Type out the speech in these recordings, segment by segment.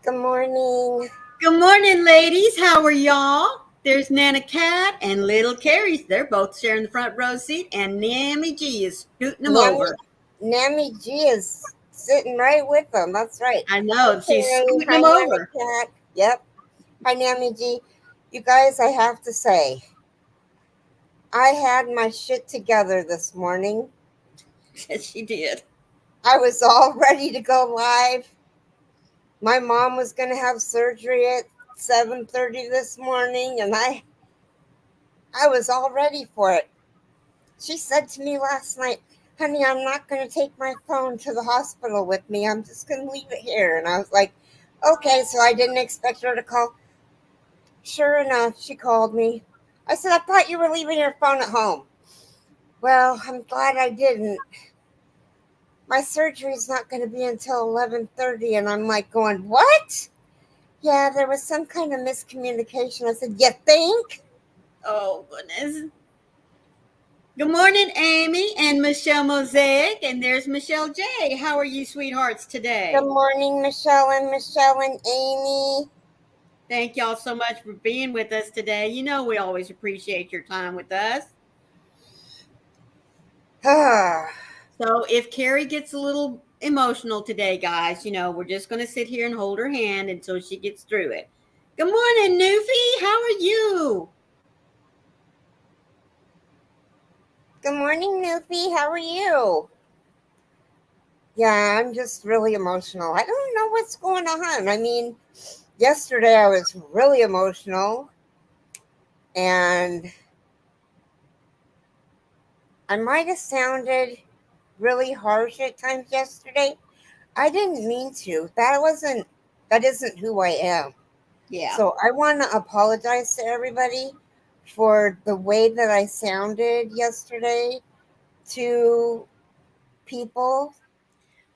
Good morning. Good morning, ladies. How are y'all? There's Nana Cat and Little Carrie. They're both sharing the front row seat, and Nammy G is scooting them Nami, over. Nami G is sitting right with them. That's right. I Hi, know she's Carrie. scooting Hi, them Nana over. Cat. Yep. Hi, Nami G. You guys, I have to say, I had my shit together this morning. Yes, she did. I was all ready to go live. My mom was going to have surgery at 7:30 this morning, and I was all ready for it. She said to me last night, honey, I'm not going to take my phone to the hospital with me. I'm just going to leave it here. And I was like, okay. So I didn't expect her to call. Sure enough, she called me. I said, I thought you were leaving your phone at home. Well, I'm glad I didn't. My surgery is not going to be until 11:30. And I'm like going, what? Yeah, there was some kind of miscommunication. I said, you think? Oh, goodness. Good morning, Amy and Michelle Mosaic. And there's Michelle J. How are you, sweethearts, Good today? morning, Michelle and Amy. Thank y'all so much for being with us today. You know, we always appreciate your time with us. So if Carrie gets a little emotional today, guys, we're just going to sit here and hold her hand until she gets through it. Good morning, Newfie. How are you? Good morning, Newfie. How are you? Yeah, I'm just really emotional. I don't know what's going on. I mean, yesterday I was really emotional and I might have sounded really harsh at times yesterday. I didn't mean to. That isn't who I am. Yeah. So I want to apologize to everybody for the way that I sounded yesterday to people.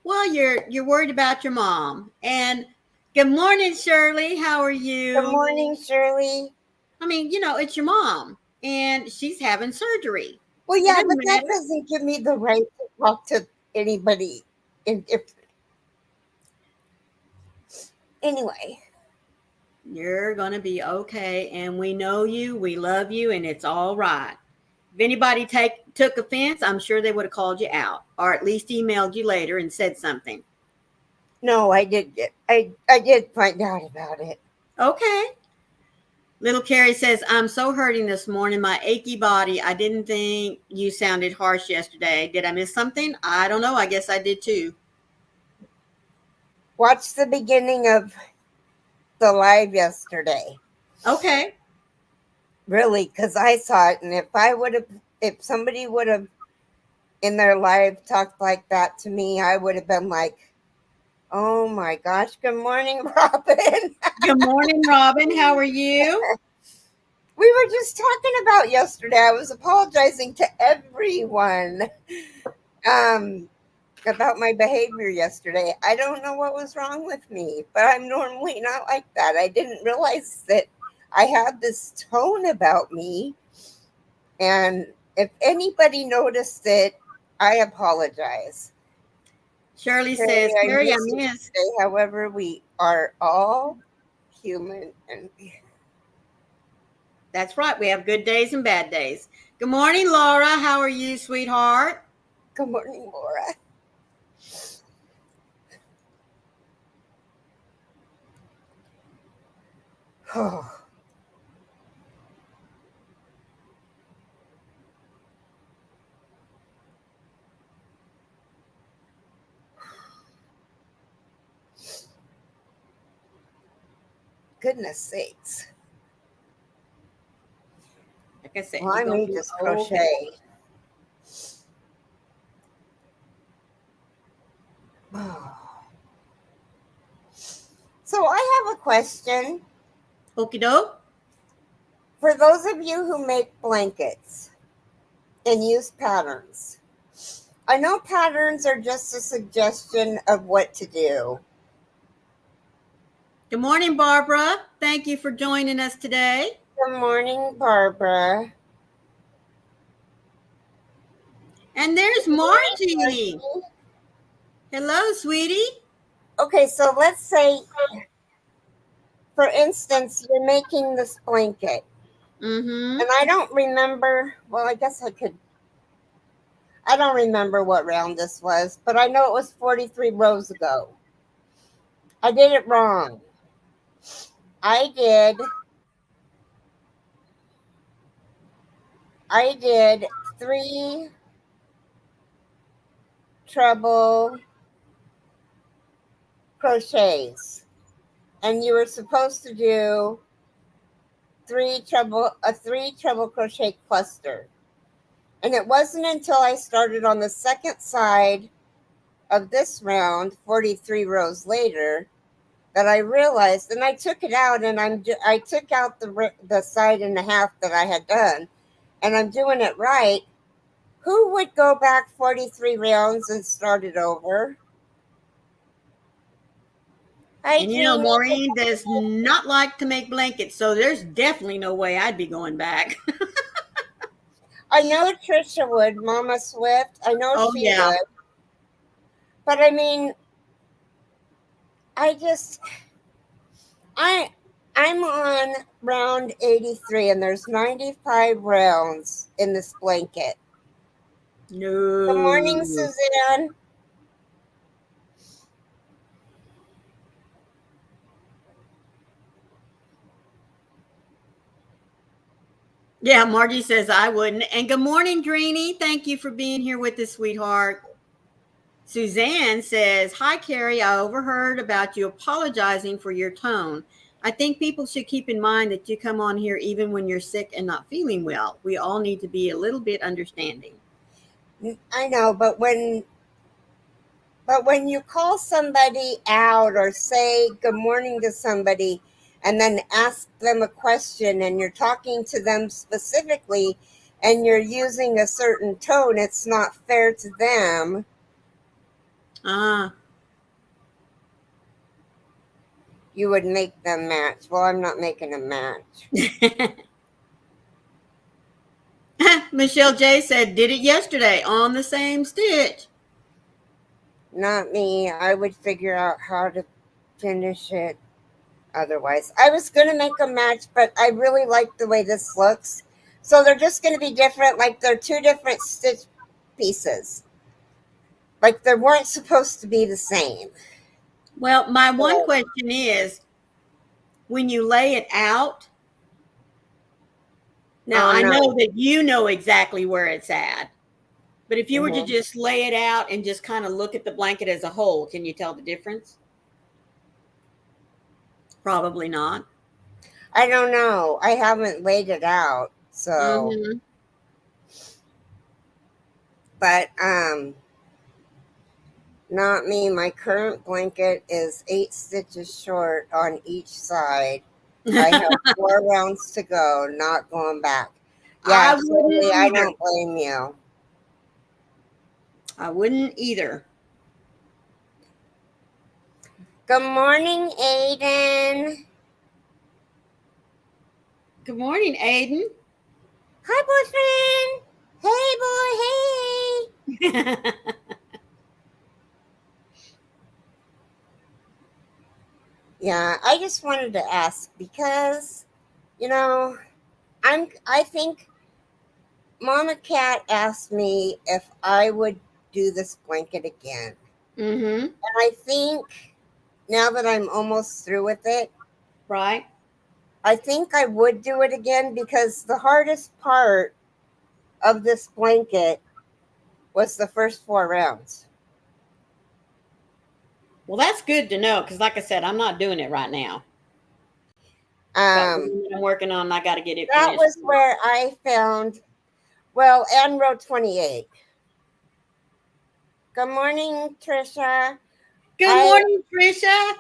Well, you're worried about your mom. And good morning, Shirley. How are Good you? morning, Shirley. I mean, it's your mom and she's having surgery. Well, It yeah, but doesn't that matter. doesn't give me the right to talk to anybody. If anyway, You're going to be okay and we know you, we love you and it's all right. If anybody took offense, I'm sure they would have called you out or at least emailed you later and said something. no, I did find out about it. Okay. Little Carrie says, I'm so hurting this morning. My achy body. I didn't think you sounded harsh yesterday. Did I miss something? I don't know. I guess I did too. Watched the beginning of the live yesterday, Okay. really, because I saw it, and if somebody would have in their life talked like that to me, I would have been like, "Oh my gosh, good morning, Robin." Good morning, Robin. How are you? We were just talking about yesterday. I was apologizing to everyone. Um, about my behavior yesterday. I don't know what was wrong with me, but I'm normally not like that. I didn't realize that I had this tone about me. And if anybody noticed it, I apologize. Shirley Carrie, says, I Carrie, I miss you miss. today. However, we are all human. And That's right. We have good days and bad days. Good morning, Laura. How are you, sweetheart? good morning, Laura. Oh, goodness sakes. Like I said, Well, you're I going to may be just okay. crochet. So I have a question. Okie doke. For those of you who make blankets and use patterns, I know patterns are just a suggestion of what to do. Good morning, Barbara. Thank you for joining us today. Good morning, Barbara. And there's Good morning, Margie. Margie. Hello, sweetie. Okay, so let's say for instance, you're making this blanket, Mm-hmm. and I don't remember. Well, I guess I could. I don't remember what round this was, but I know it was 43 rows ago. I did it wrong. I did. I did 3 treble crochets, and you were supposed to do 3 treble crochet cluster. And it wasn't until I started on the second side of this round, 43 rows later, that I realized, and I took it out, and I took out the side and a half that I had done, and I'm doing it right. Who would go back 43 rounds and start it over? Hi, And you know, Jeannie. Maureen does not like to make blankets, so there's definitely no way I'd be going back. I know Trisha would, Mama Swift. I know Oh she yeah. would. But I mean, I just I I'm on round 83 and there's 95 rounds in this blanket. Good morning, No. Suzanne. Yeah, Margie says I wouldn't. And good morning, Dreeny. Thank you for being here with us, sweetheart. Suzanne says, "Hi, Carrie. I overheard about you apologizing for your tone. I think people should keep in mind that you come on here even when you're sick and not feeling well. We all need to be a little bit understanding." I know, but when you call somebody out or say good morning to somebody and then ask them a question and you're talking to them specifically and you're using a certain tone, it's not fair to them. Ah. You would make them match. Well, I'm not making a match. Michelle J said, "Did it yesterday on the same stitch." Not me. I would figure out how to finish it otherwise. I was going to make a match, but I really like the way this looks. So they're just going to be different. Like they're 2 different stitch pieces. Like they weren't supposed to be the same. Well, my one So, question is, when you lay it out, now oh I no. know that you know exactly where it's at, but if you were to Mhm. just lay it out and just kind of look at the blanket as a whole, can you tell the difference? Probably not. I don't know. I haven't laid it out. So, Mm-hmm. but not me. My current blanket is 8 stitches short on each side. I have 4 rounds to go, not going back. Yeah, I wouldn't Julie, I either. don't blame you. I wouldn't either. Good morning, Aiden. Good morning, Aiden. Hi, boyfriend. Hey, boy, hey. Yeah, I just wanted to ask because, you know, I think Mama Cat asked me if I would do this blanket again. Mm-hmm. And I think now that I'm almost through with it, Right. I think I would do it again because the hardest part of this blanket was the first 4 rounds. Well, that's good to know because, like I said, I'm not doing it right now. Got one Um, that I'm working on. And I got to get it that finished. was where I found, well, and row 28. Good morning, Trisha. Good I morning, Trisha.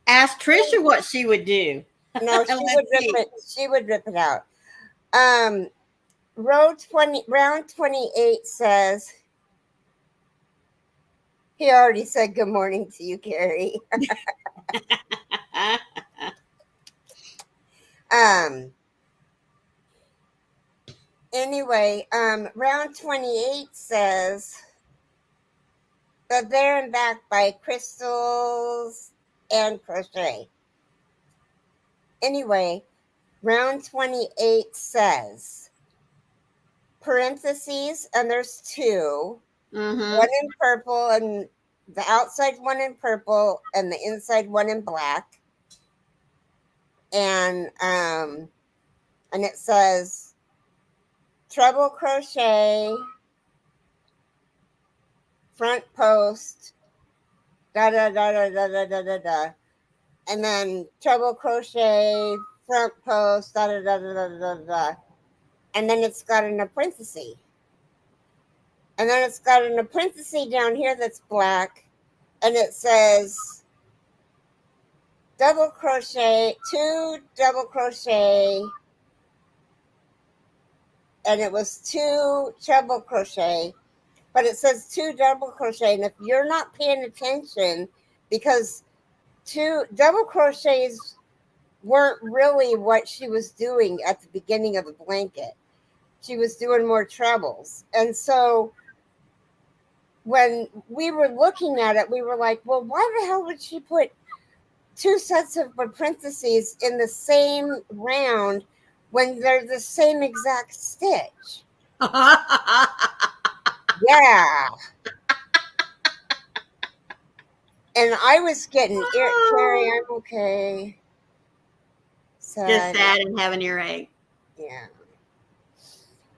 Ask Trisha what she would do. no, she would Let's rip see. it. She would rip it out. Um, round 28 says he already said good morning to you, Carrie. um. Anyway, round 28 says the There and Back by Crystals and Crochet. Anyway, round 28 says parentheses, and there's two. Mm-hmm. One in purple, and the outside one in purple, and the inside one in black. And it says treble crochet, front post, da da da da da da da da da, and then treble crochet, front post, da da da da da da da, and then it's got in a parenthesis, and then it's got in a parenthesis down here that's black, and it says double crochet, 2 double crochet, and it was 2 treble crochet, but it says 2 double crochet, and if you're not paying attention, because 2 double crochets weren't really what she was doing at the beginning of the blanket. She was doing more trebles. And so when we were looking at it, we were like, well, why the hell would she put 2 sets of parentheses in the same round when they're the same exact stitch? Yeah. And I was getting Carrie, I'm okay. Just sad and have an earache. Yeah.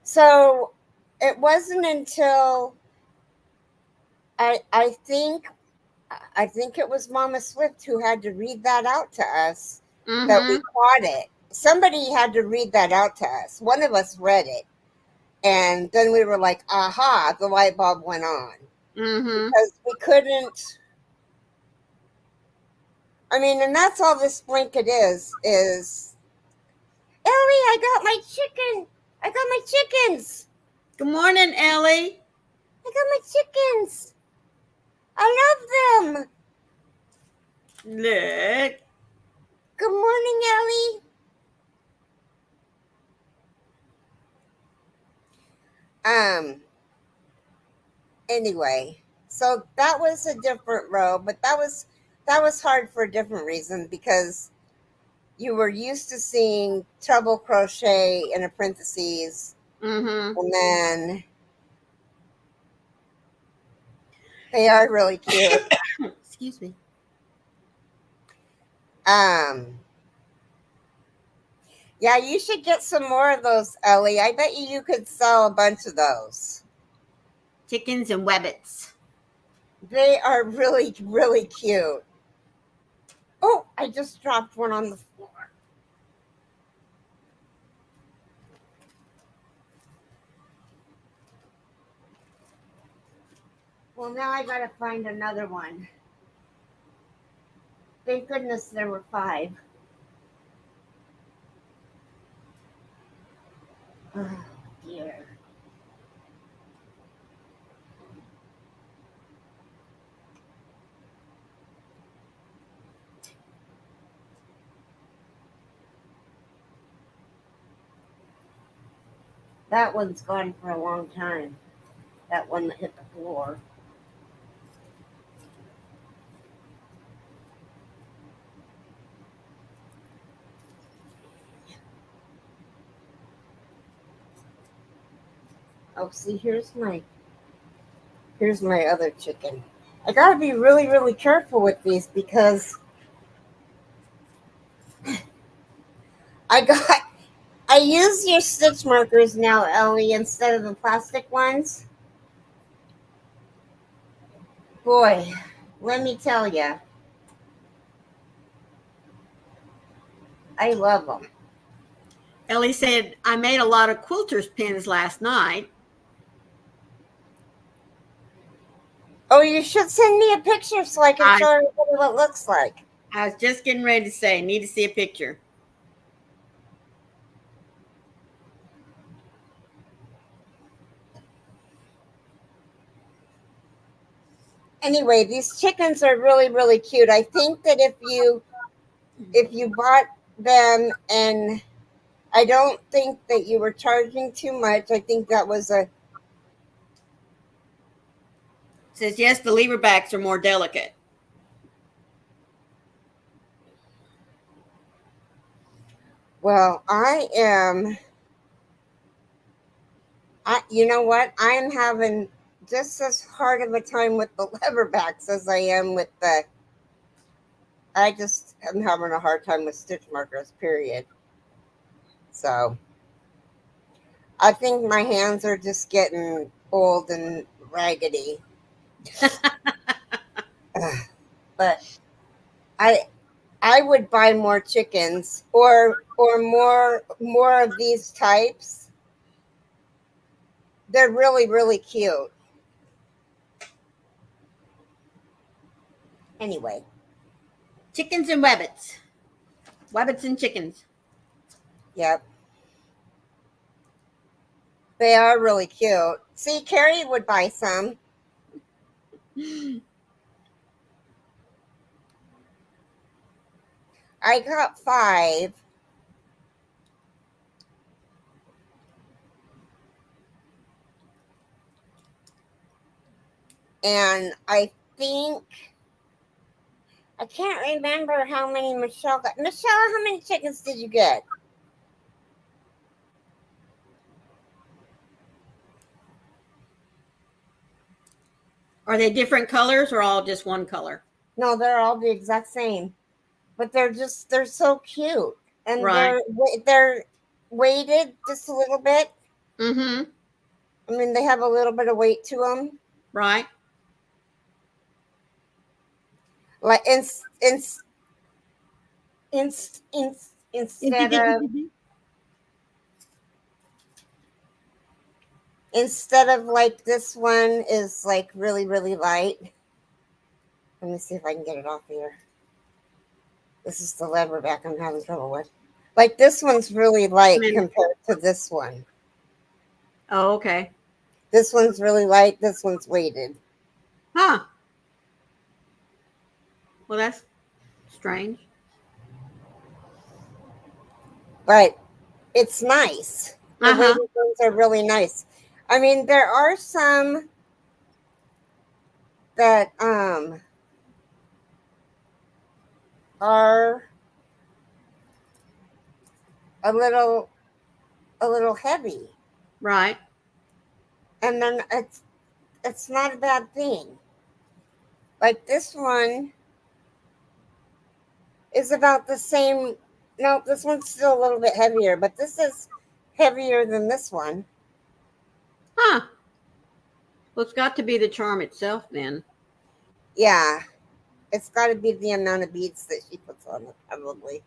So it wasn't until I think it was Mama Swift who had to read that out to us that we caught it. Somebody had to read that out to us. One of us read it. And then we were like, aha, the light bulb went on. Because we couldn't. I mean, and that's all this blanket is Ellie, I got my chicken. I got my chickens. Good morning, Ellie. I got my chickens. I love them. Look. Good morning, Ellie. Anyway, so that was a different row, but that was hard for a different reason, because you were used to seeing treble crochet in a parentheses, and then they are really cute. Excuse me. Yeah, you should get some more of those, Ellie. I bet you could sell a bunch of those. Chickens and webbits. They are really, really cute. Oh, I just dropped one on the floor. Well, now I gotta find another one. Thank goodness there were 5. Oh, dear. That one's gone for a long time. That one that hit the floor. Oh, see, here's my other chicken. I gotta be really, really careful with these, because I use your stitch markers now, Ellie, instead of the plastic ones. Boy, let me tell you, I love them. Ellie said, I made a lot of quilter's pins last night. Oh, you should send me a picture so I can show everybody what it looks like. I was just getting ready to say, need to see a picture. Anyway, these chickens are really, really cute. I think that if you bought them, and I don't think that you were charging too much. I think that was a. Says, yes, the lever backs are more delicate. Well, you know what? I am having just as hard of a time with the leatherbacks as I am with I just am having a hard time with stitch markers, period. So I think my hands are just getting old and raggedy. But I I would buy more chickens or more of these types. They're really, really cute. Anyway, Chickens and wabbits. Wabbits and chickens. yep. They are really cute. See, Carrie would buy some. I got 5. And I think I can't remember how many Michelle got. Michelle, how many chickens did you get? Are they different colors or all just one color? No, they're all the exact same. But they're so cute. And Right. they're weighted just a little bit. Mm-hmm. I mean, they have a little bit of weight to them. Right. Like instead of like this one is like really, really light. Let me see if I can get it off here. This is the leatherback I'm having trouble with. Like this one's really light compared to this one. Oh, okay. This one's really light. This one's weighted. Huh. Well, that's strange. But it's nice. The weighted ones are really nice. I mean, there are some that are a little heavy. Right. And then it's not a bad thing. Like this one is about the same. No, this one's still a little bit heavier, but this is heavier than this one. Huh. Well, it's got to be the charm itself then. Yeah. It's got to be the amount of beads that she puts on it, probably.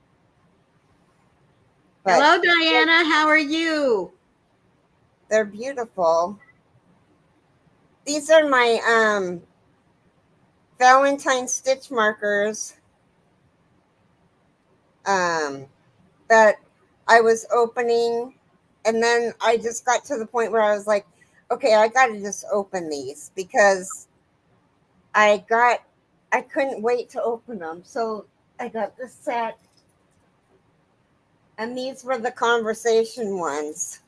But hello, Diana. How are you? They're beautiful. These are my Valentine stitch markers that I was opening, and then I just got to the point where I was like, okay, I got to just open these because I couldn't wait to open them. So I got this set, and these were the conversation ones.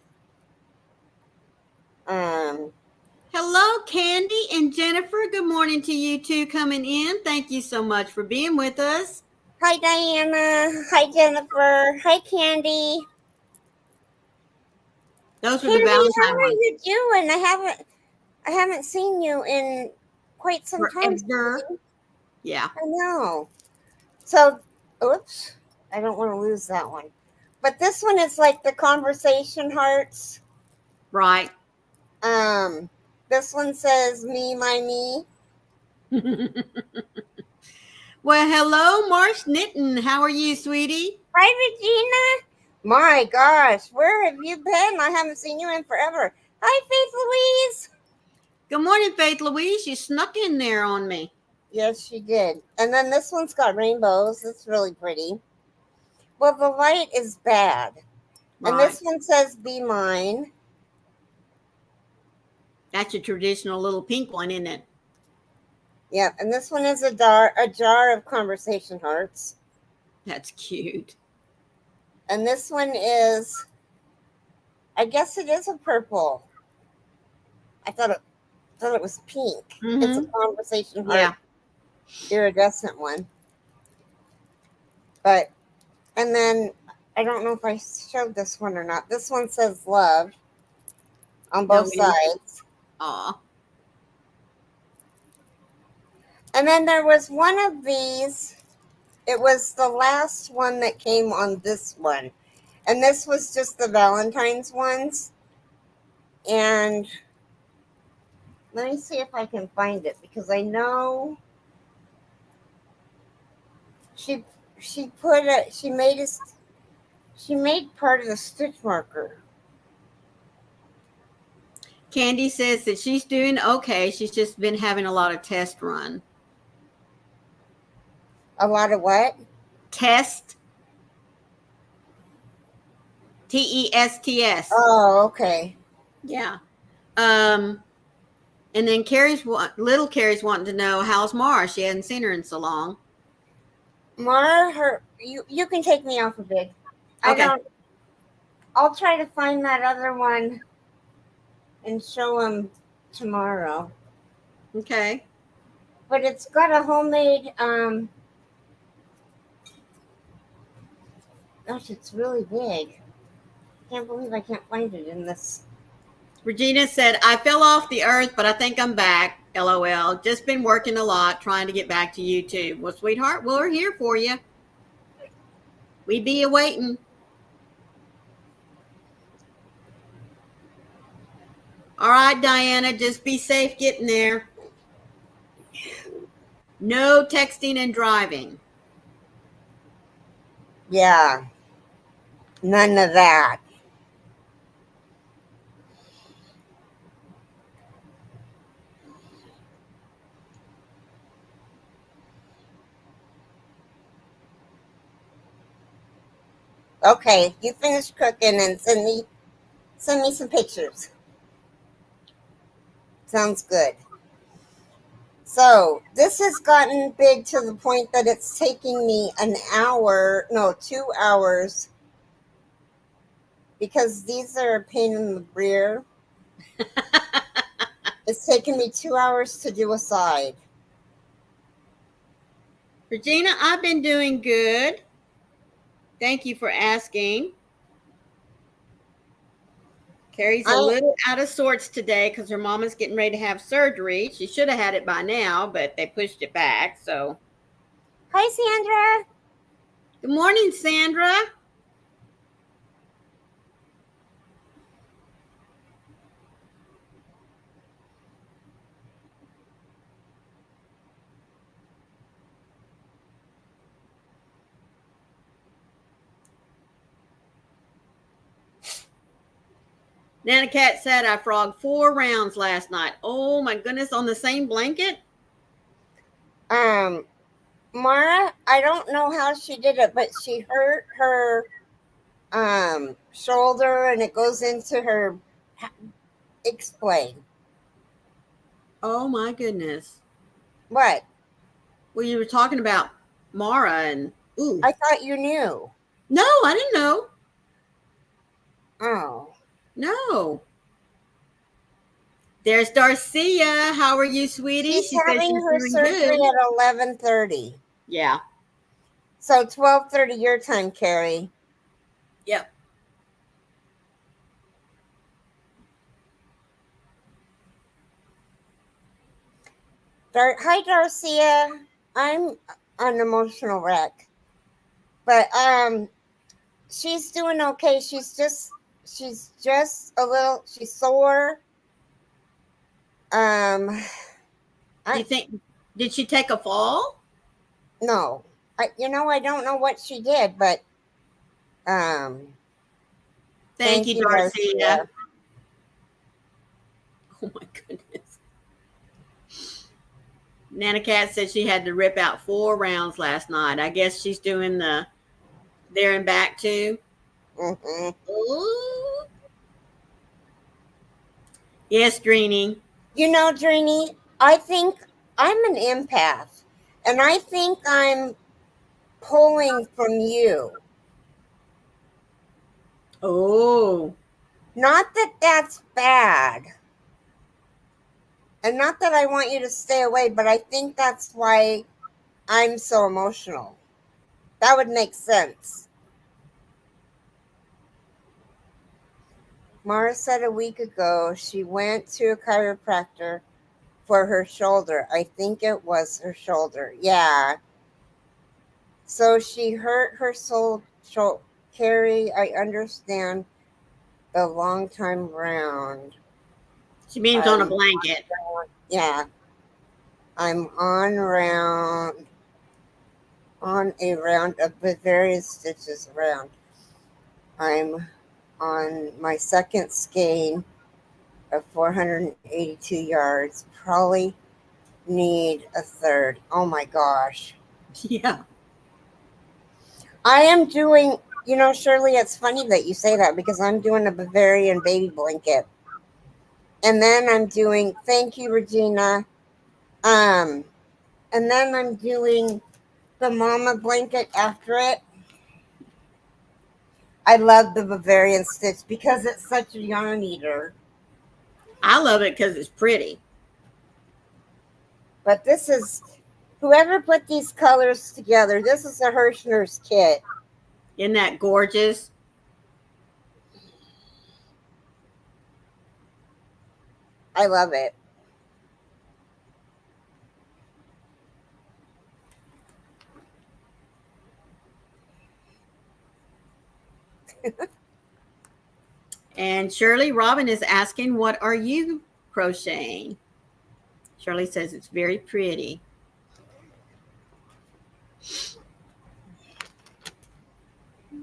Hello, Candy and Jennifer. Good morning to you two coming in. Thank you so much for being with us. Hi, Diana. Hi, Jennifer. Hi, Candy. Those were the Valentine how are ones. you doing? I haven't seen you in quite some time. Yeah. I know. So, oops, I don't want to lose that one. But this one is like the conversation hearts. Right. This one says me, my me. Well, hello, Marsh Knitton. How are you, sweetie? Hi, Regina. My gosh, where have you been? I haven't seen you in forever. Hi, Faith Louise. Good morning, Faith Louise. You snuck in there on me. Yes, she did. And then this one's got rainbows. It's really pretty. Well, the light is bad. Right. And this one says be mine. That's a traditional little pink one, isn't it? Yep. And this one is a jar of conversation hearts. That's cute. And this one is, I guess it is a purple. I thought it was pink. Mm-hmm. It's a conversation heart. Yeah. Iridescent one. But, and then I don't know if I showed this one or not. This one says love on No, both sides. Aw. And then there was one of these. It was the last one that came on this one. And this was just the Valentine's ones. And let me see if I can find it because I know she made part of the stitch marker. Candy says that she's doing okay. She's just been having a lot of test run. A lot of what? Test. TESTS. Oh, okay. Yeah. And then little Carrie's wanting to know, how's Mara? She hadn't seen her in so long. Mara, you can take me off of it. Okay. I'll try to find that other one and show him tomorrow. Okay. But it's got a homemade gosh, it's really big. Can't believe I can't find it in this. Regina said, I fell off the earth, but I think I'm back. LOL. Just been working a lot, trying to get back to YouTube. Well, sweetheart, we're here for you. We be awaiting. All right, Diana, just be safe getting there. No texting and driving. Yeah. None of that. Okay, you finish cooking and send me some pictures. Sounds good. So this has gotten big to the point that it's taking me 2 hours, because these are a pain in the rear. It's taken me 2 hours to do a side. Regina, I've been doing good. Thank you for asking. Carrie's a little out of sorts today because her mama's getting ready to have surgery. She should have had it by now, but they pushed it back. So, hi, Sandra. Good morning, Sandra. Nana Cat said I frogged 4 rounds last night. Oh my goodness, on the same blanket? Mara, I don't know how she did it, but she hurt her shoulder and it goes into her. Explain. Oh my goodness. What? Well, you were talking about Mara and ooh. I thought you knew. No, I didn't know. Oh. No. There's Darcia. How are you, sweetie? She's having her surgery good. at 11:30. Yeah. So 12:30 your time, Carrie. Yep. Hi, Darcia. I'm an emotional wreck, but she's doing okay. She's just a little. She's sore. Do you think? Did she take a fall? No, I don't know what she did, but Thank you, Darcia. Oh my goodness. Nana Cat said she had to rip out 4 rounds last night. I guess she's doing the there and back too. Mm-hmm. Ooh. Yes, Dreeny. You know, Dreeny, I think I'm an empath, and I think I'm pulling from you. Oh. Not that that's bad. And not that I want you to stay away, but I think that's why I'm so emotional. That would make sense. Mara said a week ago she went to a chiropractor for her shoulder. I think it was her shoulder. Yeah. So she hurt her soul. Carrie, I understand the long time round. She means on a blanket. Yeah. I'm on a round of Bavarian stitches around. I'm on my second skein of 482 yards. Probably need a third. Oh my gosh. Yeah. I am doing, Shirley, it's funny that you say that because I'm doing a Bavarian baby blanket. And then I'm doing, thank you, Regina. And then I'm doing the mama blanket after it. I love the Bavarian stitch because it's such a yarn eater. I love it because it's pretty. But this is, whoever put these colors together, this is a Hirschner's kit. Isn't that gorgeous? I love it. And Shirley Robin is asking, what are you crocheting? Shirley says it's very pretty.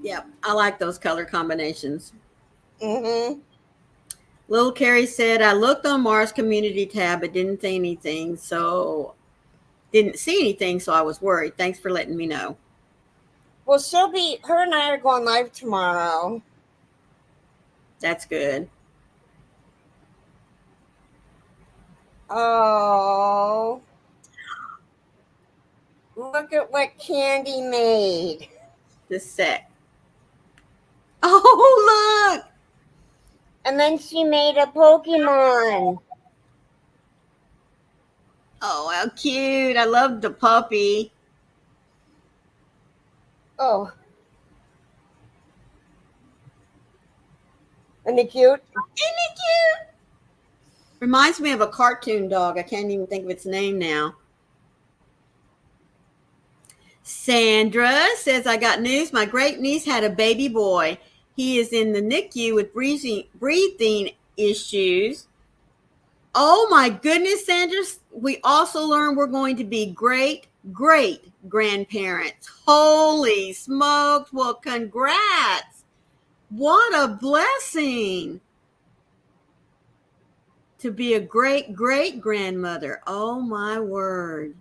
Yep, I like those color combinations. Mm-hmm. Little Carrie said, I looked on Mars community tab, but didn't see anything. So I was worried. Thanks for letting me know. Well, her and I are going live tomorrow. That's good. Oh, look at what Candy made. The set. Oh, look. And then she made a Pokemon. Oh, how cute. I love the puppy. Oh. Isn't it cute? Isn't it cute? Reminds me of a cartoon dog. I can't even think of its name now. Sandra says, I got news. My great niece had a baby boy. He is in the NICU with breathing issues. Oh my goodness, Sandra. We also learned we're going to be great grandparents. Holy smokes. Well, congrats. What a blessing to be a great grandmother. Oh my word.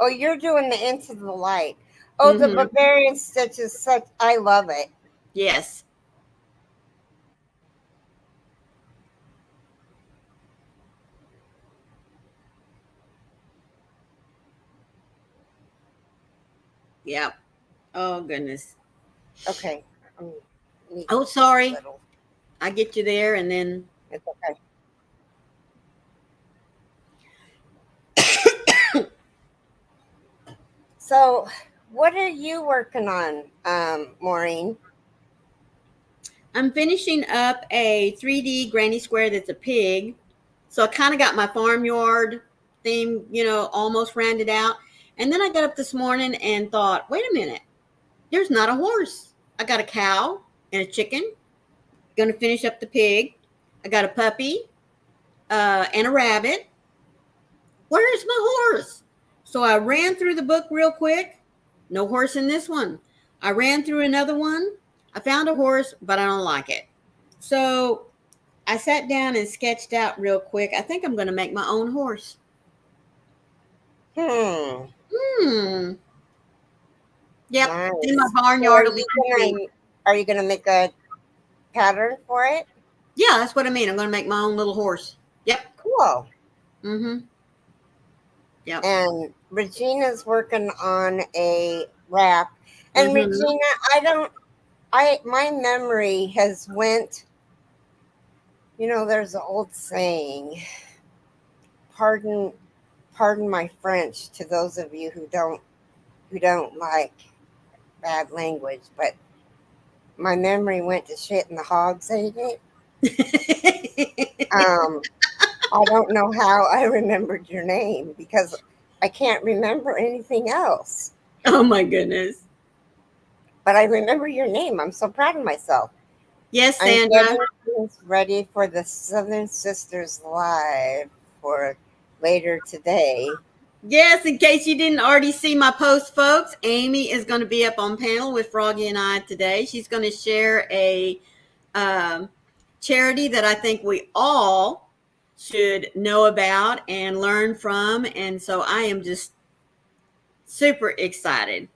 Oh, you're doing the Into the Light. Oh, the Bavarian stitch is such, I love it. Yes. Yep. Oh goodness. Okay. Oh, sorry. I get you there and then. It's okay. So, what are you working on, Maureen? I'm finishing up a 3D granny square that's a pig. So I kind of got my farmyard theme, almost rounded out. And then I got up this morning and thought, wait a minute, there's not a horse. I got a cow and a chicken. Going to finish up the pig. I got a puppy and a rabbit. Where's my horse? So I ran through the book real quick. No horse in this one. I ran through another one. I found a horse, but I don't like it. So I sat down and sketched out real quick. I think I'm going to make my own horse. Hmm. Yep. Nice. In my barnyard. Are you going to make a pattern for it? Yeah, that's what I mean. I'm going to make my own little horse. Yep. Cool. Yep. And Regina's working on a wrap. And Regina, my memory has went, there's an old saying, pardon my French to those of you who don't like bad language, but my memory went to shit and the hogs ate it. I don't know how I remembered your name because I can't remember anything else. Oh my goodness. But I remember your name. I'm so proud of myself. Yes, I'm Sandra. getting things ready for the Southern Sisters Live for later today. Yes, in case you didn't already see my post, folks, Amy is going to be up on panel with Froggy and I today. She's going to share a um, charity that I think we all should know about and learn from. And so I am just super excited.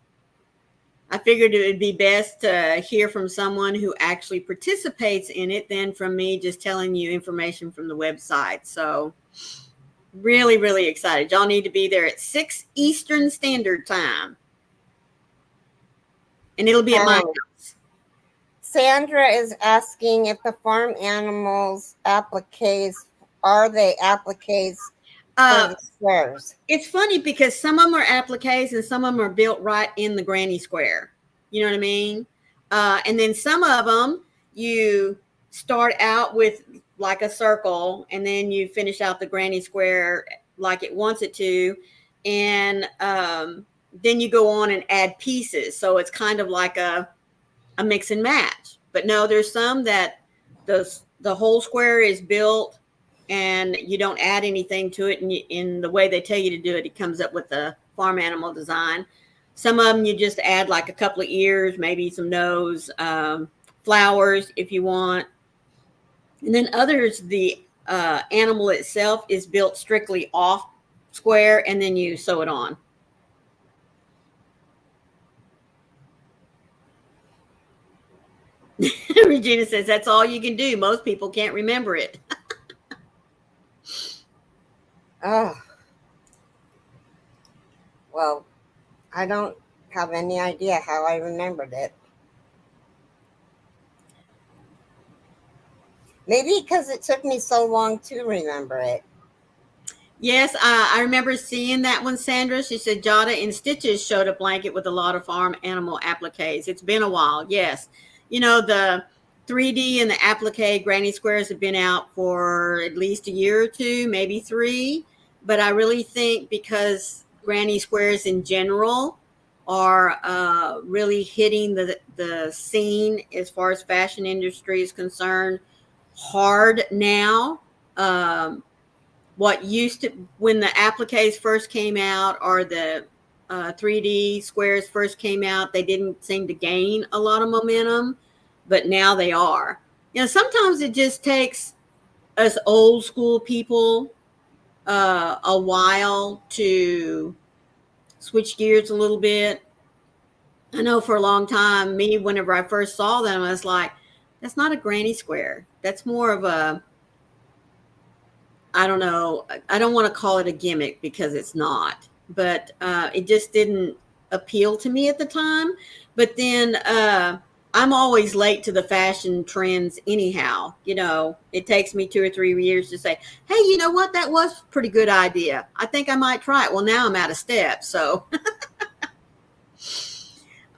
I figured it would be best to hear from someone who actually participates in it than from me just telling you information from the website. So really, really excited. Y'all need to be there at 6 Eastern Standard Time. And it'll be at my house. Sandra is asking if the farm animals appliques are they appliques for the squares? It's funny because some of them are appliques and some of them are built right in the granny square. You know what I mean? And then some of them you start out with like a circle and then you finish out the granny square like it wants it to. And then you go on and add pieces. So it's kind of like a mix and match. But no, there's some that the whole square is built and you don't add anything to it. And in the way they tell you to do it, it comes up with the farm animal design. Some of them you just add like a couple of ears, maybe some nose, flowers if you want. And then others, the animal itself is built strictly off square and then you sew it on. Regina says that's all you can do. Most people can't remember it. Oh. Well, I don't have any idea how I remembered it. Maybe because it took me so long to remember it. Yes, I remember seeing that one, Sandra. She said Jada in Stitches showed a blanket with a lot of farm animal appliques. It's been a while, yes. You know, the 3D and the applique granny squares have been out for at least a year or two, maybe 3. But I really think because granny squares in general are really hitting the scene as far as fashion industry is concerned hard now. What used to, when the appliques first came out or the 3D squares first came out, they didn't seem to gain a lot of momentum, but now they are. You know, sometimes it just takes us old school people a while to switch gears a little bit. I know for a long time, me, whenever I first saw them, I was like, that's not a granny square. That's more of a, I don't know. I don't want to call it a gimmick because it's not, but it just didn't appeal to me at the time. But then I'm always late to the fashion trends anyhow. You know, it takes me 2 or 3 years to say, hey, you know what? That was a pretty good idea. I think I might try it. Well, now I'm out of step. So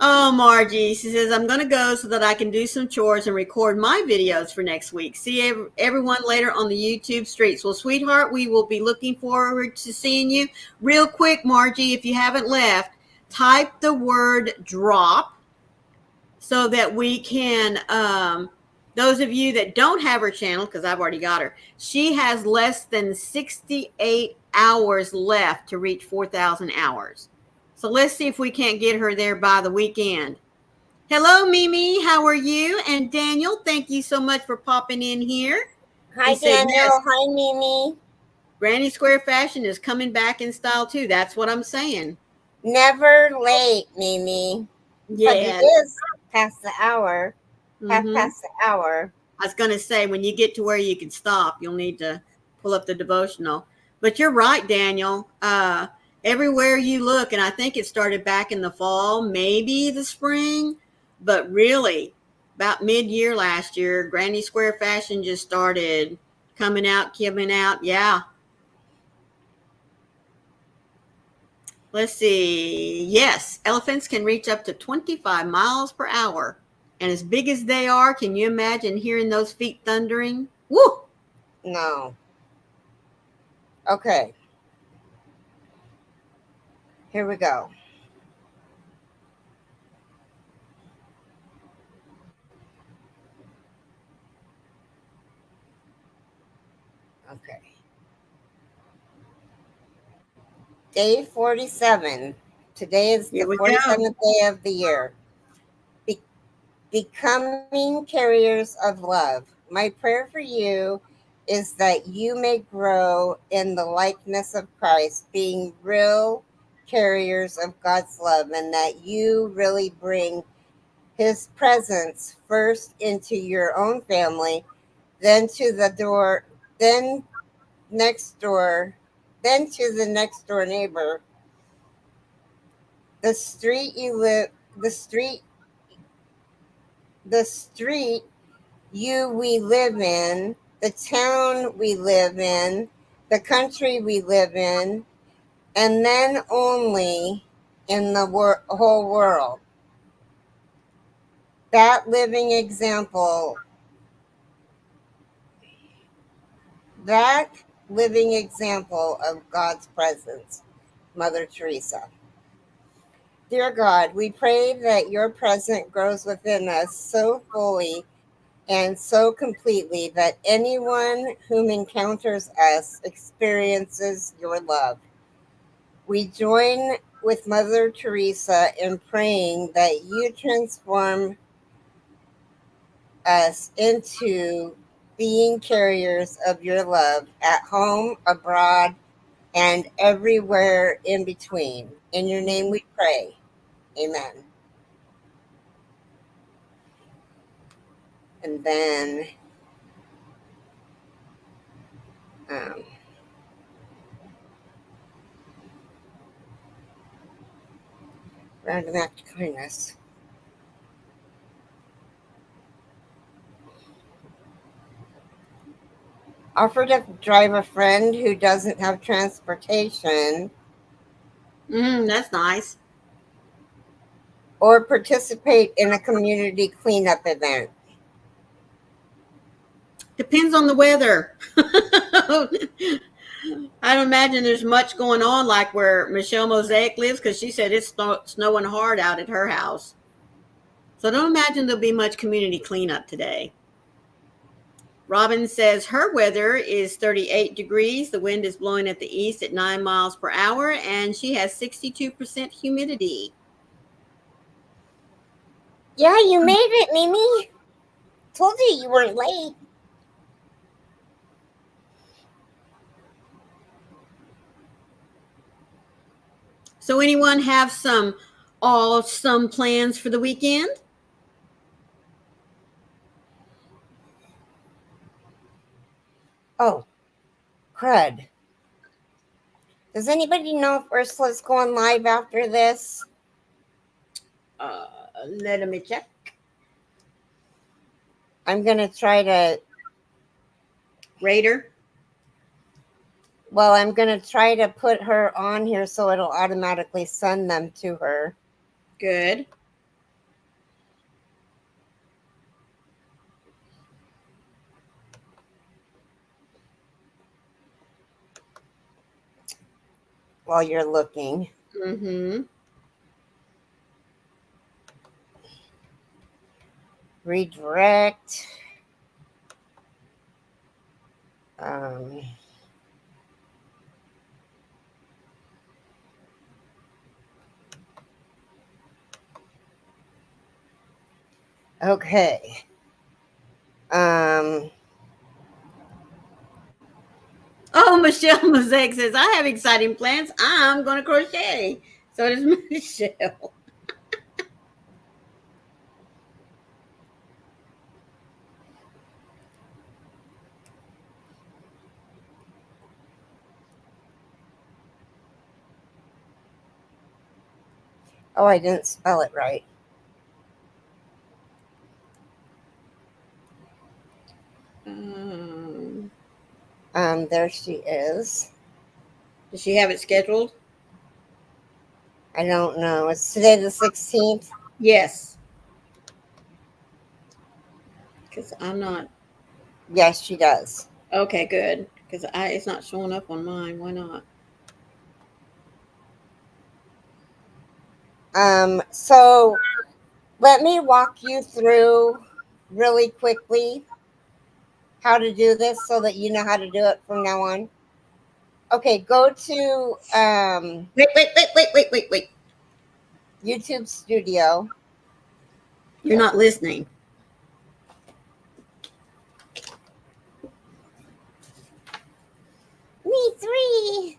oh, Margie, she says, I'm going to go so that I can do some chores and record my videos for next week. See everyone later on the YouTube streets. Well, sweetheart, we will be looking forward to seeing you. Real quick, Margie, if you haven't left, type the word drop so that we can, those of you that don't have her channel, because I've already got her, she has less than 68 hours left to reach 4,000 hours. So let's see if we can't get her there by the weekend. Hello, Mimi. How are you? And Daniel, thank you so much for popping in here. Hi, Daniel. Yes. Hi, Mimi. Granny Square fashion is coming back in style, too. That's what I'm saying. Never late, Mimi. Yeah. But it is past the hour. Half past the hour. I was going to say, when you get to where you can stop, you'll need to pull up the devotional. But you're right, Daniel. Everywhere you look, and I think it started back in the fall, maybe the spring, but really about mid-year last year, Granny Square fashion just started coming out. Yeah. Let's see. Yes, elephants can reach up to 25 miles per hour. And as big as they are, can you imagine hearing those feet thundering? Woo! No. Okay. Here we go. Okay. Day 47. Today is Here the we go. 47th day of the year. Becoming carriers of love. My prayer for you is that you may grow in the likeness of Christ, being real carriers of God's love, and that you really bring his presence first into your own family, then to the door, then next door, then to the next door neighbor, the street you live, the street we live in, the town we live in, the country we live in, and then only in the whole world. That living example, that living example of God's presence, Mother Teresa. Dear God, we pray that your presence grows within us so fully and so completely that anyone whom encounters us experiences your love. We join with Mother Teresa in praying that you transform us into being carriers of your love at home, abroad, and everywhere in between. In your name we pray. Amen. And then um, random act of kindness. Offer to drive a friend who doesn't have transportation That's nice. or participate in a community cleanup event. Depends on the weather. I don't imagine there's much going on like where Michelle Mosaic lives because she said it's snowing hard out at her house. So I don't imagine there'll be much community cleanup today. Robin says her weather is 38 degrees. The wind is blowing at the east at 9 miles per hour, and she has 62% humidity. Yeah, you made it, Mimi. Told you weren't late. So anyone have some awesome plans for the weekend? Oh, crud. Does anybody know if Ursula's going live after this? Let me check. I'm going to try to. Raider. Well, I'm going to try to put her on here so it'll automatically send them to her. Good. While you're looking. Mm-hmm. Redirect. Okay. Oh, Michelle Mosaic says, I have exciting plans. I'm going to crochet. So does Michelle. Oh, I didn't spell it right. There she is. Does she have it scheduled? I don't know. It's today the 16th. Yes. Because I'm not. Yes, she does. Okay, good. Because it's not showing up on mine. Why not? So let me walk you through really quickly how to do this so that you know how to do it from now on. Okay, go to Wait. YouTube Studio. You're not listening. Me three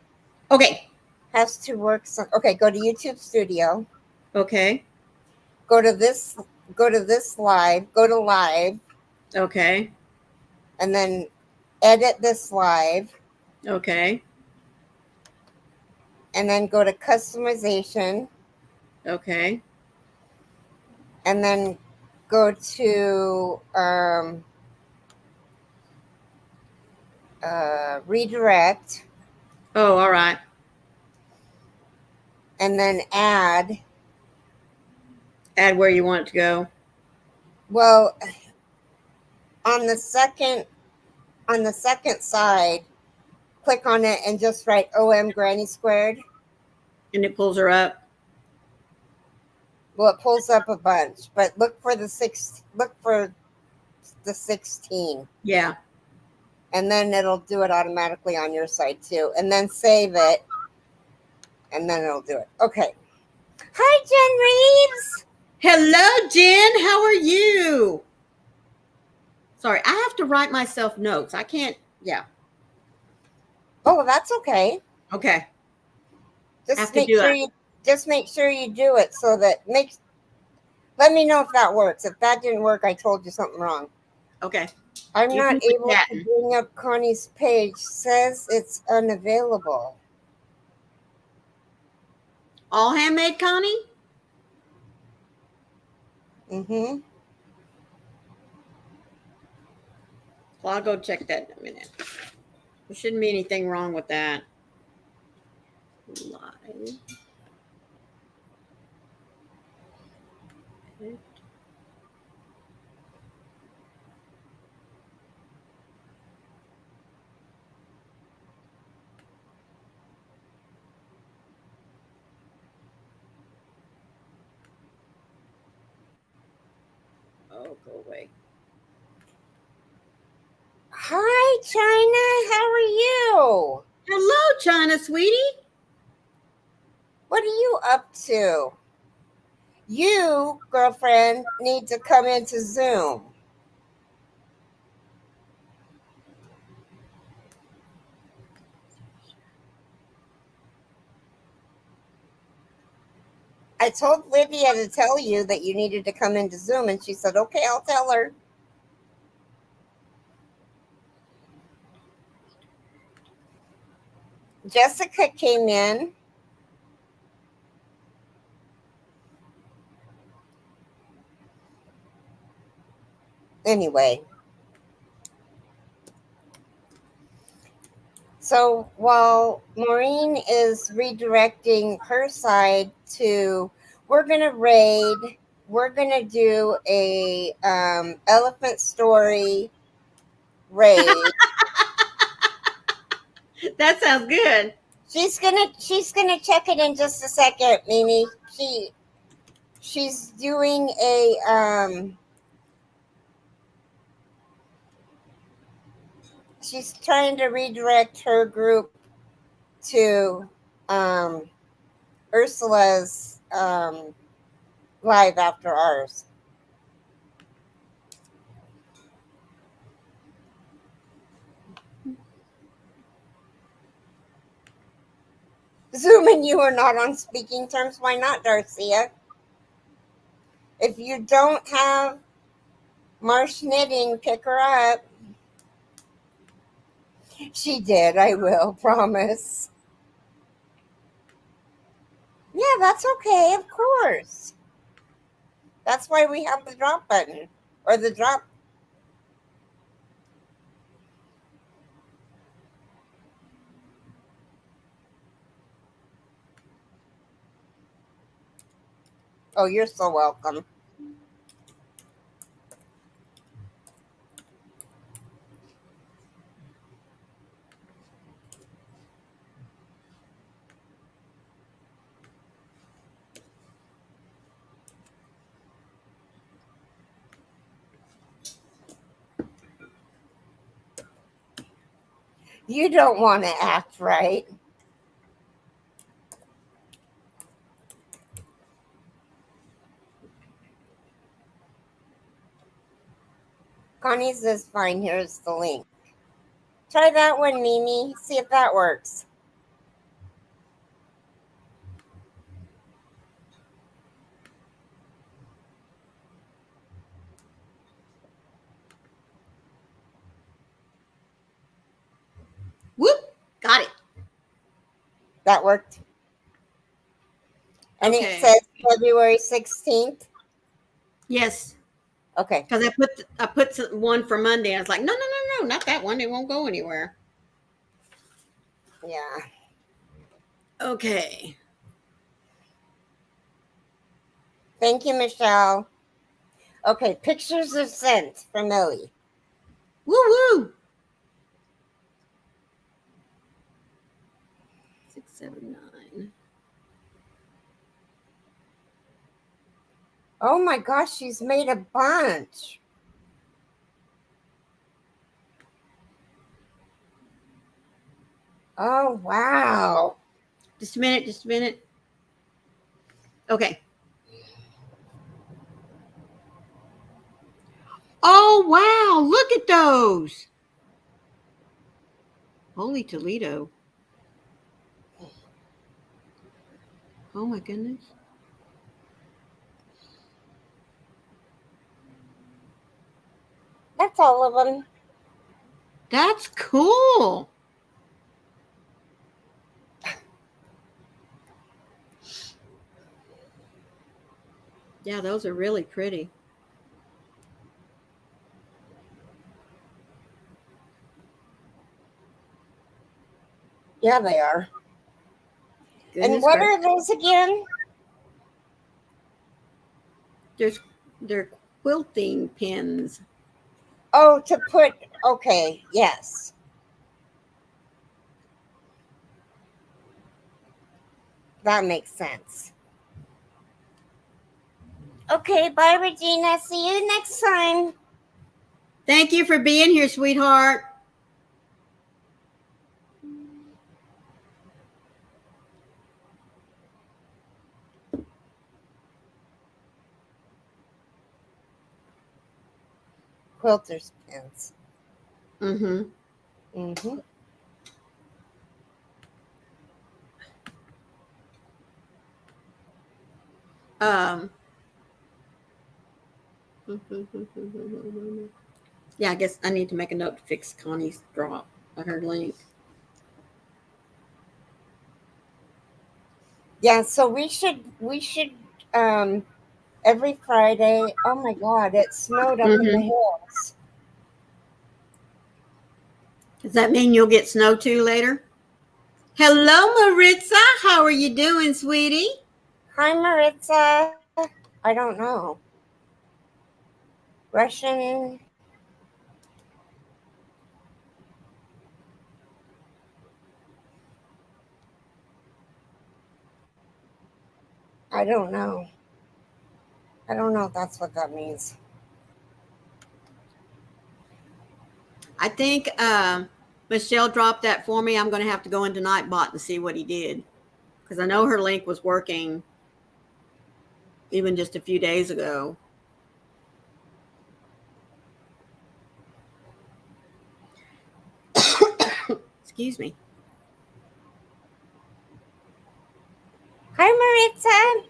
Okay. has to work. Okay, go to YouTube Studio. Okay. Go to this. Go to this live. Go to live, Okay. and then edit this live, Okay. and then go to customization, Okay. and then go to redirect, Oh, all right. and then add. Add where you want it to go. Well, on the second side, click on it and just write OM Granny Squared. And it pulls her up. Well, it pulls up a bunch, but look for the 16, Yeah. and then it'll do it automatically on your side too. And then save it, and then it'll do it. Okay. Hi, Jen Reeves. Hello, Jen. How are you? Sorry, I have to write myself notes. I can't. Yeah. Oh, that's okay. Okay. Just Have to make do sure it. you do it so that makes. Let me know if that works. If that didn't work, I told you something wrong. Okay. I'm You not keep able to chatting. bring up Connie's page. Says it's unavailable. All handmade, Connie? Mm-hmm. Well, I'll go check that in a minute. There shouldn't be anything wrong with that. Live. Oh, go away. Hi, China. How are you? Hello, China, sweetie. What are you up to? You, girlfriend, need to come into Zoom. I told Lydia to tell you that you needed to come into Zoom, and she said, okay, I'll tell her. Jessica came in. Anyway. So while Maureen is redirecting her side to, we're going to raid, we're going to do a elephant story raid. That sounds good. She's gonna check it in just a second, Mimi. She's doing a she's trying to redirect her group to Ursula's live after ours. Zoom and you are not on speaking terms. Why not, Darcia? If you don't have Marsh Knitting, pick her up. She did. I will, promise. Yeah, that's okay, of course. That's why we have the drop button or the drop. Oh, you're so welcome. You don't want to act right. Connie says, fine, here's the link. Try that one, Mimi. See if that works. Whoop! Got it. That worked. And Okay. it says February 16th. Yes. Okay. Because I put one for Monday. I was like, no, not that one. It won't go anywhere. Yeah. Okay. Thank you, Michelle. Okay, pictures are sent from Ellie. Woo woo. 679. Oh my gosh, she's made a bunch. Oh, wow. Just a minute. Okay. Oh, wow. Look at those. Holy Toledo. Oh, my goodness. That's all of them. That's cool. Yeah, those are really pretty. Yeah, they are. Goodness And what gracious. are those again? They're quilting pins. Oh, to put, okay, yes. That makes sense. Okay, bye, Regina. See you next time. Thank you for being here, sweetheart. Quilter's pins. Mm-hmm. Mm-hmm. Yeah, I guess I need to make a note to fix Connie's drop of her link. Yeah, so we should every Friday. Oh my God, it snowed up in the hills. Does that mean you'll get snow too later? Hello, Maritza. How are you doing, sweetie? Hi, Maritza. I don't know. Russian. I don't know. I don't know if that's what that means. I think Michelle dropped that for me. I'm going to have to go into Nightbot and see what he did, because I know her link was working even just a few days ago. Excuse me. Hi, Maritza.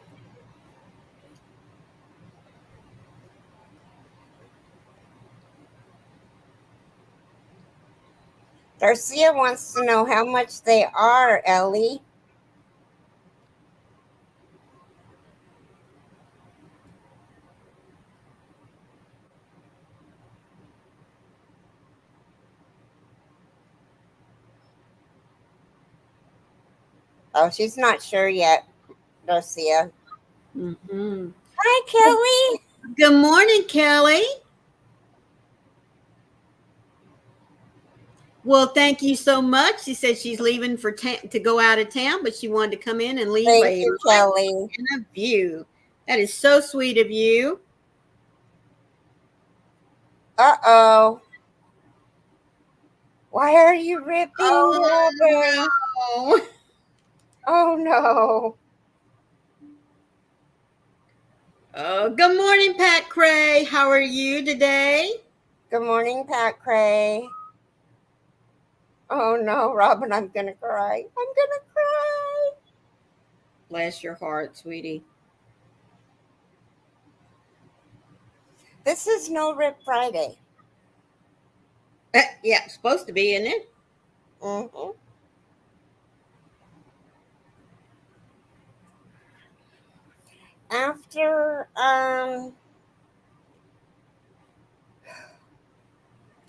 Darcia wants to know how much they are, Ellie. Oh, she's not sure yet, Darcia. Mm-hmm. Hi, Kelly. Good morning, Kelly. Well, thank you so much. She said she's leaving to go out of town, but she wanted to come in and leave Thank you, Kelly. and a view. That is so sweet of you. Uh-oh. Why are you ripping, Robin? Oh, Oh no. oh, good morning, Pat Cray. How are you today? Good morning, Pat Cray. Oh no, Robin, I'm gonna cry. I'm gonna cry. Bless your heart, sweetie. This is No Rip Friday. Yeah, supposed to be, isn't it? Mm-hmm. After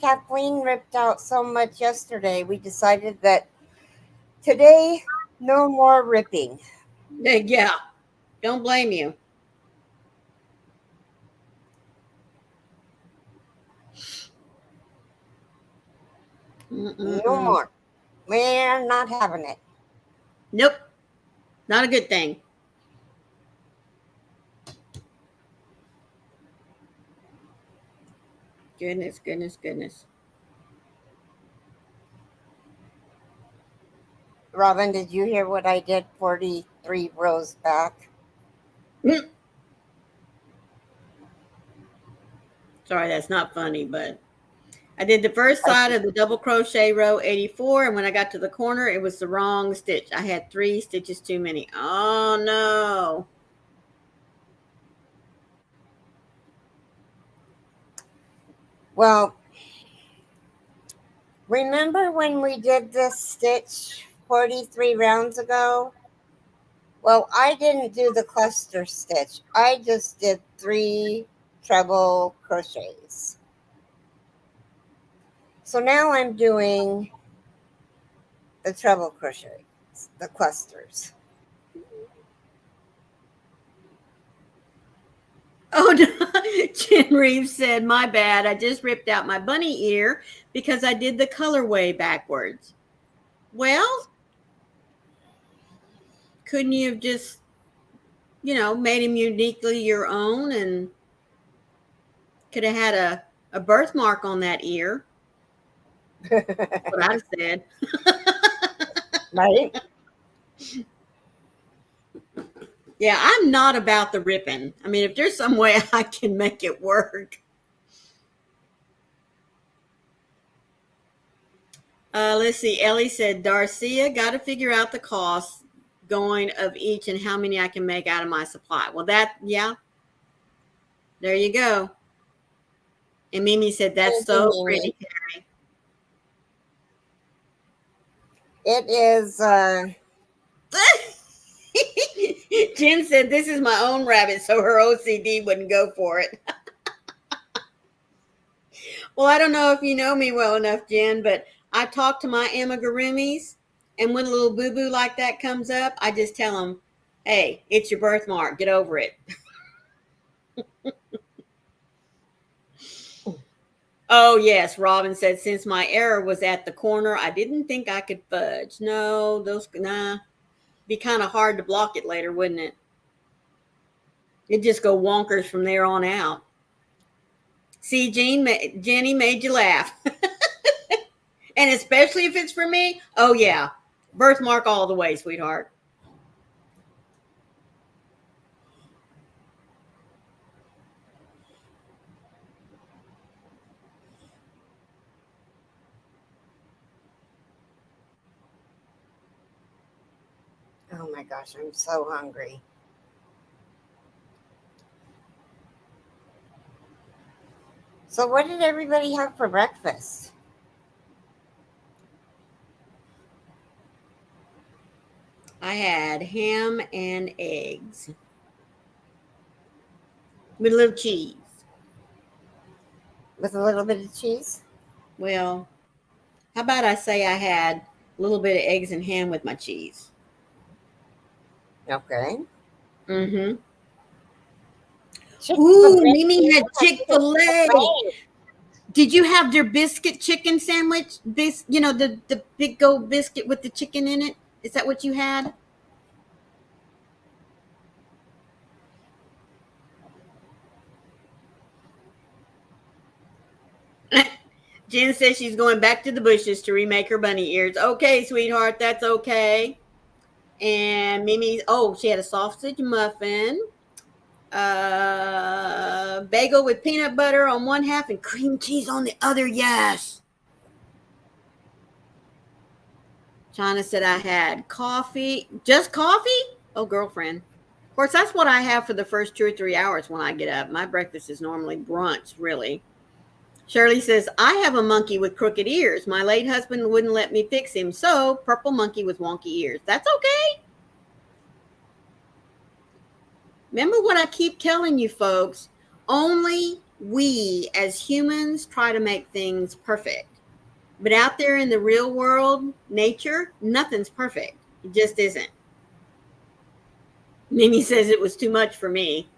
Kathleen ripped out so much yesterday, we decided that today no more ripping. Yeah, don't blame you. No Mm-mm-mm. more. We're not having it. Nope, not a good thing. Goodness, goodness, goodness. Robin, did you hear what I did 43 rows back? Sorry, that's not funny, but I did the first I, side of the double crochet row 84, and when I got to the corner, it was the wrong stitch. I had 3 stitches too many. Oh no. well, remember when we did this stitch 43 rounds ago? Well, I didn't do the cluster stitch. I just did 3 treble crochets. So now I'm doing the treble crochets, the clusters. Oh no. Jen Reeves said, my bad. I just ripped out my bunny ear because I did the colorway backwards. Well, couldn't you have just, made him uniquely your own and could have had a birthmark on that ear? What I'd have said. Right? Yeah, I'm not about the ripping. I mean, if there's some way I can make it work. Let's see. Ellie said, Darcia, got to figure out the cost going of each and how many I can make out of my supply. Well, yeah, there you go. And Mimi said, that's so pretty, Carrie. It is Jen said, this is my own rabbit, so her OCD wouldn't go for it. Well, I don't know if you know me well enough, Jen, but I talk to my amigurumis, and when a little boo-boo like that comes up, I just tell them, hey, it's your birthmark. Get over it. Oh, yes, Robin said, since my error was at the corner, I didn't think I could fudge. No, be kind of hard to block it later, wouldn't it? It'd just go wonkers from there on out. See, Jenny made you laugh. And especially if it's for me, oh yeah, birthmark all the way, sweetheart. oh my gosh, I'm so hungry. So what did everybody have for breakfast? I had ham and eggs with a little cheese. With a little bit of cheese? Well, how about I say I had a little bit of eggs and ham with my cheese? Okay. Mm-hmm. Chick-fil-A. Ooh, Mimi had Chick-fil-A. Chick-fil-A. Did you have their biscuit chicken sandwich? The big gold biscuit with the chicken in it? Is that what you had? Jen says she's going back to the bushes to remake her bunny ears. Okay, sweetheart, that's okay. And Mimi, oh, she had a sausage muffin, bagel with peanut butter on one half and cream cheese on the other. Yes. China said I had coffee. Just coffee? Oh, girlfriend. Of course, that's what I have for the first 2 or 3 hours when I get up. My breakfast is normally brunch, really. Shirley says, I have a monkey with crooked ears. My late husband wouldn't let me fix him, so purple monkey with wonky ears. That's okay. Remember what I keep telling you, folks. Only we as humans try to make things perfect. But out there in the real world, nature, nothing's perfect. It just isn't. Mimi says it was too much for me.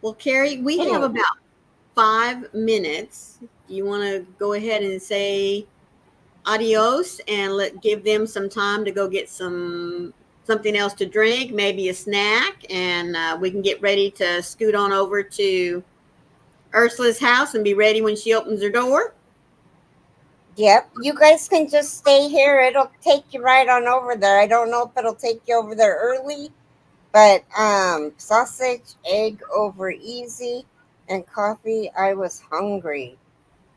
Well, Carrie, we have about 5 minutes. Do you want to go ahead and say adios and give them some time to go get something else to drink, maybe a snack, and we can get ready to scoot on over to Ursula's house and be ready when she opens her door? Yep, you guys can just stay here. It'll take you right on over there. I don't know if it'll take you over there early, but sausage, egg over easy, and coffee. I was hungry.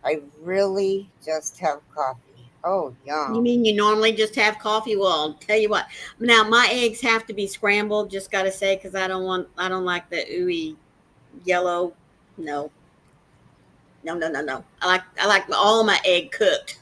I really just have coffee. Oh, yum. You mean you normally just have coffee? Well, I'll tell you what. Now my eggs have to be scrambled. Just got to say, because I don't like the ooey yellow. No. I like all my egg cooked.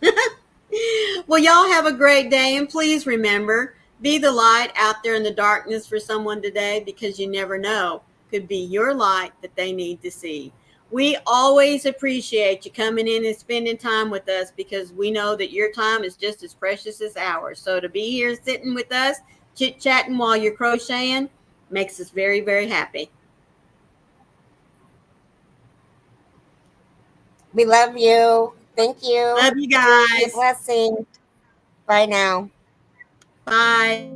Well, y'all have a great day, and please remember, be the light out there in the darkness for someone today, because you never know, could be your light that they need to see. We always appreciate you coming in and spending time with us, because we know that your time is just as precious as ours. So to be here sitting with us, chit-chatting while you're crocheting, makes us very, very happy. We love you. Thank you. Love you guys. Be a blessing. Bye now. Bye.